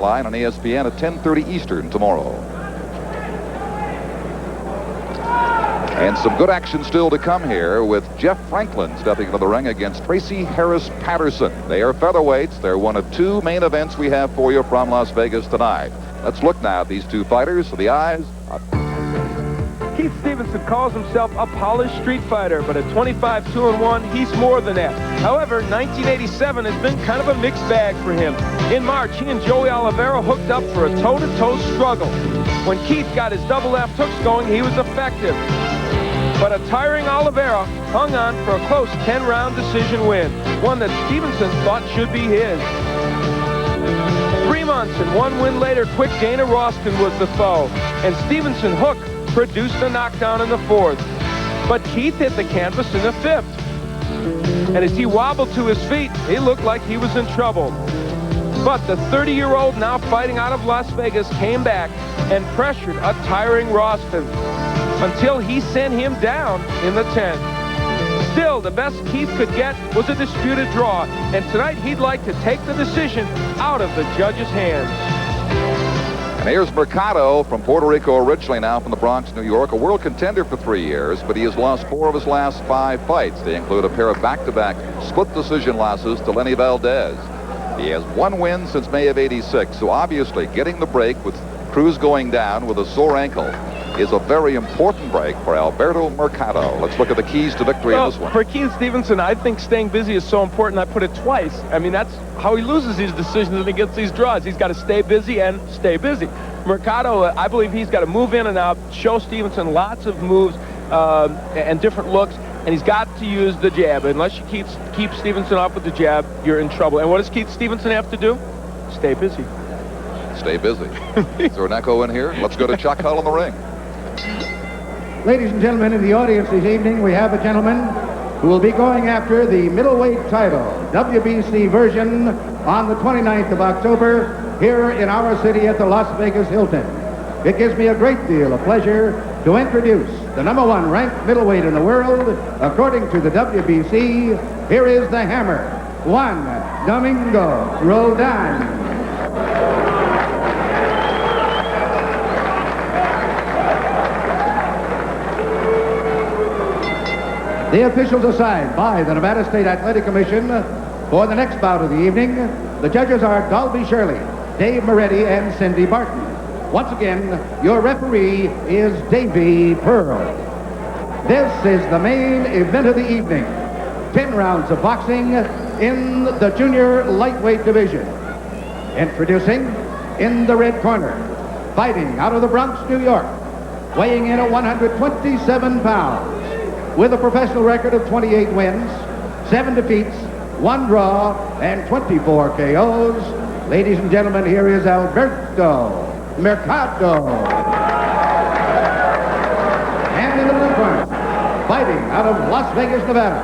line on ESPN at 10:30 Eastern tomorrow. And some good action still to come here with Jeff Franklin stepping into the ring against Tracy Harris Patterson. They are featherweights. They're one of two main events we have for you from Las Vegas tonight. Let's look now at these two fighters. For the eyes of Keith Stevenson calls himself a polished street fighter, but at 25-2-1, he's more than that. However, 1987 has been kind of a mixed bag for him. In March, he and Joey Oliveira hooked up for a toe-to-toe struggle. When Keith got his double left hooks going, he was effective. But a tiring Oliveira hung on for a close 10-round decision win, one that Stevenson thought should be his. 3 months and 1 win later, quick Dana Roskin was the foe, and Stevenson hook produced a knockdown in the 4th. But Keith hit the canvas in the 5th. And as he wobbled to his feet, he looked like he was in trouble. But the 30-year-old, now fighting out of Las Vegas, came back and pressured a tiring Roskin until he sent him down in the 10th. Still, the best Keith could get was a disputed draw, and tonight he'd like to take the decision out of the judge's hands. And here's Mercado from Puerto Rico, originally, now from the Bronx, New York, a world contender for 3 years, but he has lost 4 of his last 5 fights. They include a pair of back-to-back split decision losses to Lenny Valdez. He has 1 win since May of '86, so obviously getting the break with Cruz going down with a sore ankle is a very important break for Alberto Mercado. Let's look at the keys to victory in this one. For Keith Stevenson, I think staying busy is so important. I put it twice. I mean, that's how he loses these decisions and he gets these draws. He's got to stay busy and stay busy. Mercado, I believe he's got to move in and out, show Stevenson lots of moves and different looks, and he's got to use the jab. Unless you keep Stevenson off with the jab, you're in trouble. And what does Keith Stevenson have to do? Stay busy. Stay busy. Is there an echo in here? Let's go to Chuck Hull in the ring. Ladies and gentlemen, in the audience this evening, we have a gentleman who will be going after the middleweight title, WBC version, on the 29th of October here in our city at the Las Vegas Hilton. It gives me a great deal of pleasure to introduce the #1 ranked middleweight in the world, according to the WBC. Here is the Hammer, Juan Domingo Roldan. The officials assigned by the Nevada State Athletic Commission for the next bout of the evening, the judges are Dalby Shirley, Dave Moretti, and Cindy Barton. Once again, your referee is Davy Pearl. This is the main event of the evening. 10 rounds of boxing in the junior lightweight division. Introducing, in the red corner, fighting out of the Bronx, New York, weighing in at 127 pounds. With a professional record of 28 wins, 7 defeats, 1 draw, and 24 KOs, ladies and gentlemen, here is Alberto Mercado. And in the blue corner, fighting out of Las Vegas, Nevada,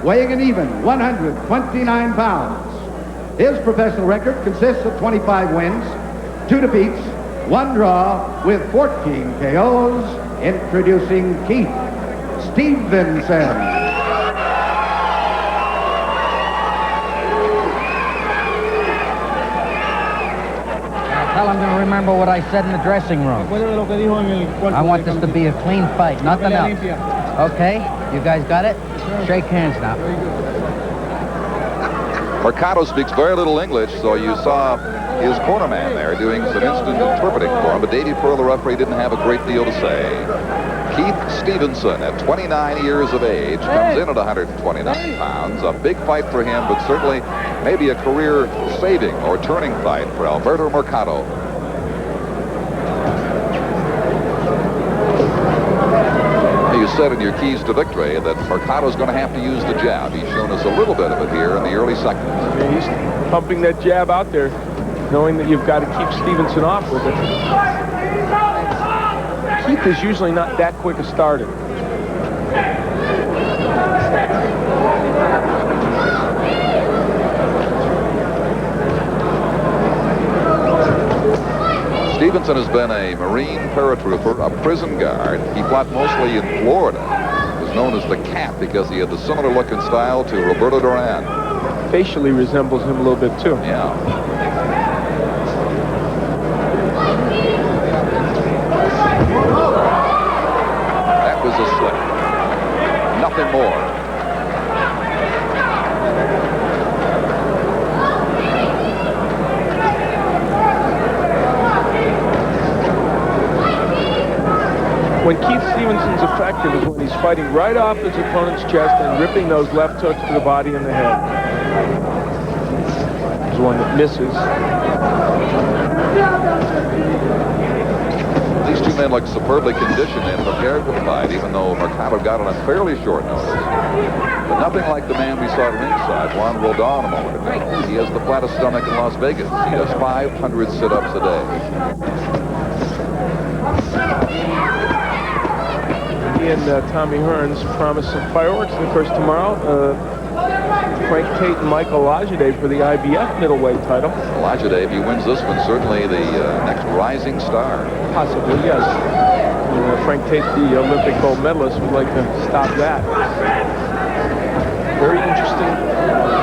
weighing an even 129 pounds. His professional record consists of 25 wins, 2 defeats, 1 draw, with 14 KOs. Introducing Keith Stevenson. Tell him to remember what I said in the dressing room. I want this to be a clean fight, nothing else. Okay? You guys got it? Shake hands now. Mercado speaks very little English, so you saw his cornerman there doing some instant interpreting for him, but Davy Pearl, the referee, didn't have a great deal to say. Keith Stevenson, at 29 years of age, comes in at 129 pounds. A big fight for him, but certainly maybe a career-saving or turning fight for Alberto Mercado. You said in your keys to victory that Mercado's going to have to use the jab. He's shown us a little bit of it here in the early seconds. Yeah, he's pumping that jab out there, knowing that you've got to keep Stevenson off with it. Keith is usually not that quick a starter. Stevenson has been a Marine paratrooper, a prison guard. He fought mostly in Florida. He was known as the Cat because he had the similar look and style to Roberto Duran. Facially resembles him a little bit, too. Yeah. When Keith Stevenson's effective is when he's fighting right off his opponent's chest and ripping those left hooks to the body and the head. There's one that misses. These two men look superbly conditioned and prepared for the fight, even though Mercado got it on fairly short notice. But nothing like the man we saw at ringside, Juan Roldan, a moment ago. He has the flattest stomach in Las Vegas. He does 500 sit-ups a day. He and Tommy Hearns promise some fireworks in the first tomorrow. Frank Tate and Michael Lajide for the IBF middleweight title. Lajide, if he wins this one, certainly the next rising star. Possibly, yes. Frank Tate, the Olympic gold medalist, would like to stop that. Very interesting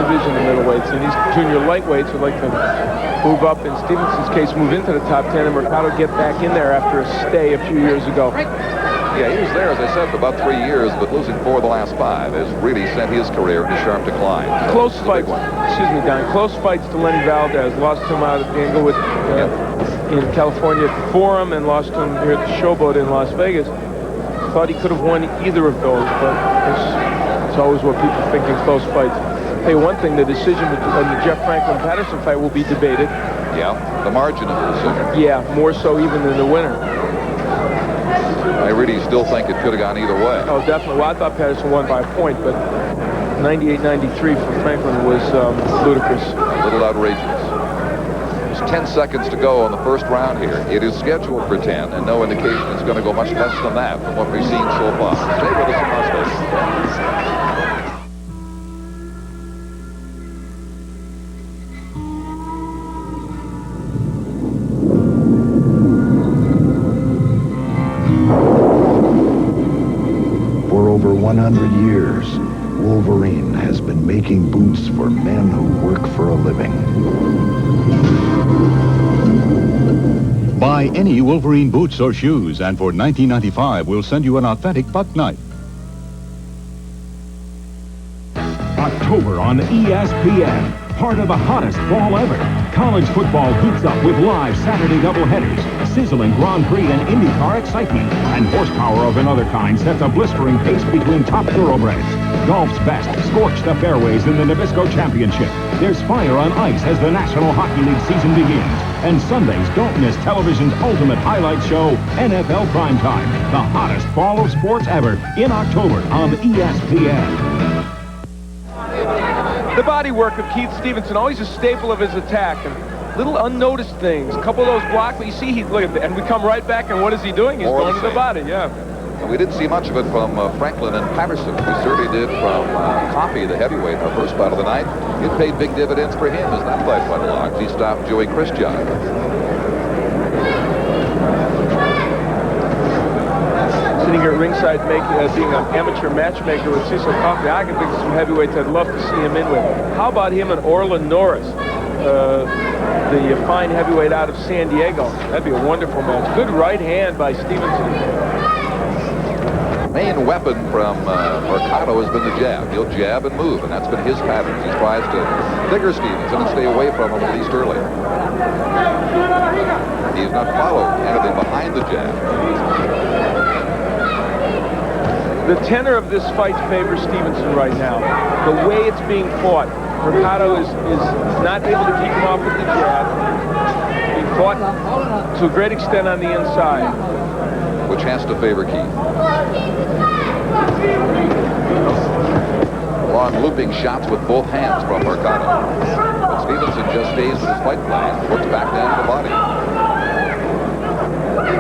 division in middleweights. And these junior lightweights would like to move up, in Stevenson's case, move into the top 10, and Mercado get back in there after a stay a few years ago. Yeah, he was there, as I said, for about 3 years, but losing 4 of the last 5 has really sent his career into sharp decline. So close fights, excuse me, Don, close fights to Lenny Valdez. Lost to him out at the Inglewood in California at the Forum, and lost to him here at the Showboat in Las Vegas. Thought he could have won either of those, but it's always what people think in close fights. Hey, one thing, the decision on the Jeff Franklin-Patterson fight will be debated. Yeah, the margin of the decision. Yeah, more so even than the winner. I really still think it could have gone either way. Oh, definitely. Well, I thought Patterson won by a point, but 98-93 for Franklin was ludicrous. A little outrageous. There's 10 seconds to go on the first round here. It is scheduled for 10, and no indication it's going to go much less than that from what we've seen so far. Stay with us in Las Vegas. For over 100 years, Wolverine has been making boots for men who work for a living. Buy any Wolverine boots or shoes, and for $19.95, we'll send you an authentic buck knife. October on ESPN. Part of the hottest fall ever. College football heats up with live Saturday doubleheaders, sizzling Grand Prix and IndyCar excitement, and horsepower of another kind sets a blistering pace between top thoroughbreds. Golf's best scorch the fairways in the Nabisco Championship. There's fire on ice as the National Hockey League season begins. And Sundays, don't miss television's ultimate highlight show, NFL Primetime, the hottest fall of sports ever, in October on ESPN. The body work of Keith Stevenson, always a staple of his attack. And little unnoticed things. A couple of those blocks, but you see, look at that. And we come right back, and what is he doing? He's going to the body, yeah. We didn't see much of it from Franklin and Patterson. We certainly did from Coffey, the heavyweight, in our first fight of the night. It paid big dividends for him as that fight went along. He stopped Joey Christian. Sitting here at ringside, being an amateur matchmaker with Cecil Coffey, I can think of some heavyweights I'd love to see him in with. How about him and Orlin Norris, the fine heavyweight out of San Diego? That'd be a wonderful match. Good right hand by Stevenson. Main weapon from Mercado has been the jab. He'll jab and move, and that's been his pattern. He tries to figure Stevenson and stay away from him at least early. He has not followed anything behind the jab. The tenor of this fight favors Stevenson right now. The way it's being fought, Mercado is not able to keep him off with the jab. Being fought to a great extent on the inside, which has to favor Keith. Long looping shots with both hands from Mercado. But Stevenson just stays with his fight plan, works back down to the body.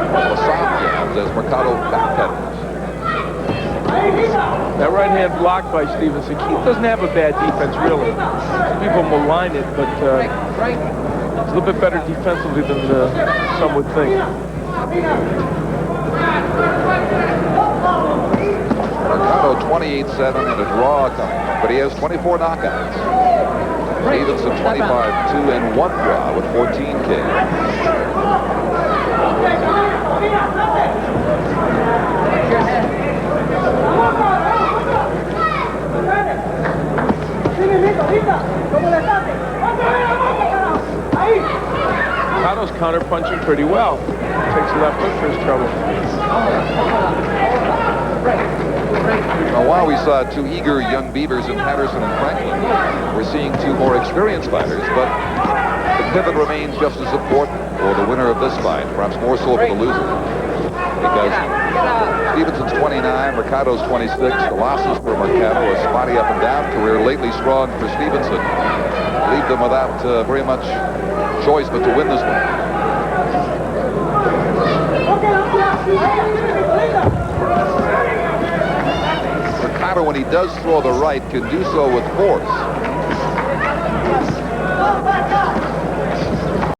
The soft jabs as Mercado backpedals. That right hand blocked by Stevenson. Keith doesn't have a bad defense, really. Some people malign it, but it's a little bit better defensively than some would think. Mercado 28-7 and a draw coming, but he has 24 knockouts. Stevenson 25-2 and 1 draw with 14 Ks. Mercado's counter-punching pretty well. Takes the left hook for his trouble. Now, while we saw two eager young beavers in Patterson and Franklin, we're seeing two more experienced fighters, but the pivot remains just as important for the winner of this fight, perhaps more so for the loser. Because Stevenson's 29, Mercado's 26. The losses for Mercado, a spotty up and down career, lately strong for Stevenson, leave them without very much choice but to win this one. Mercado, when he does throw the right, can do so with force.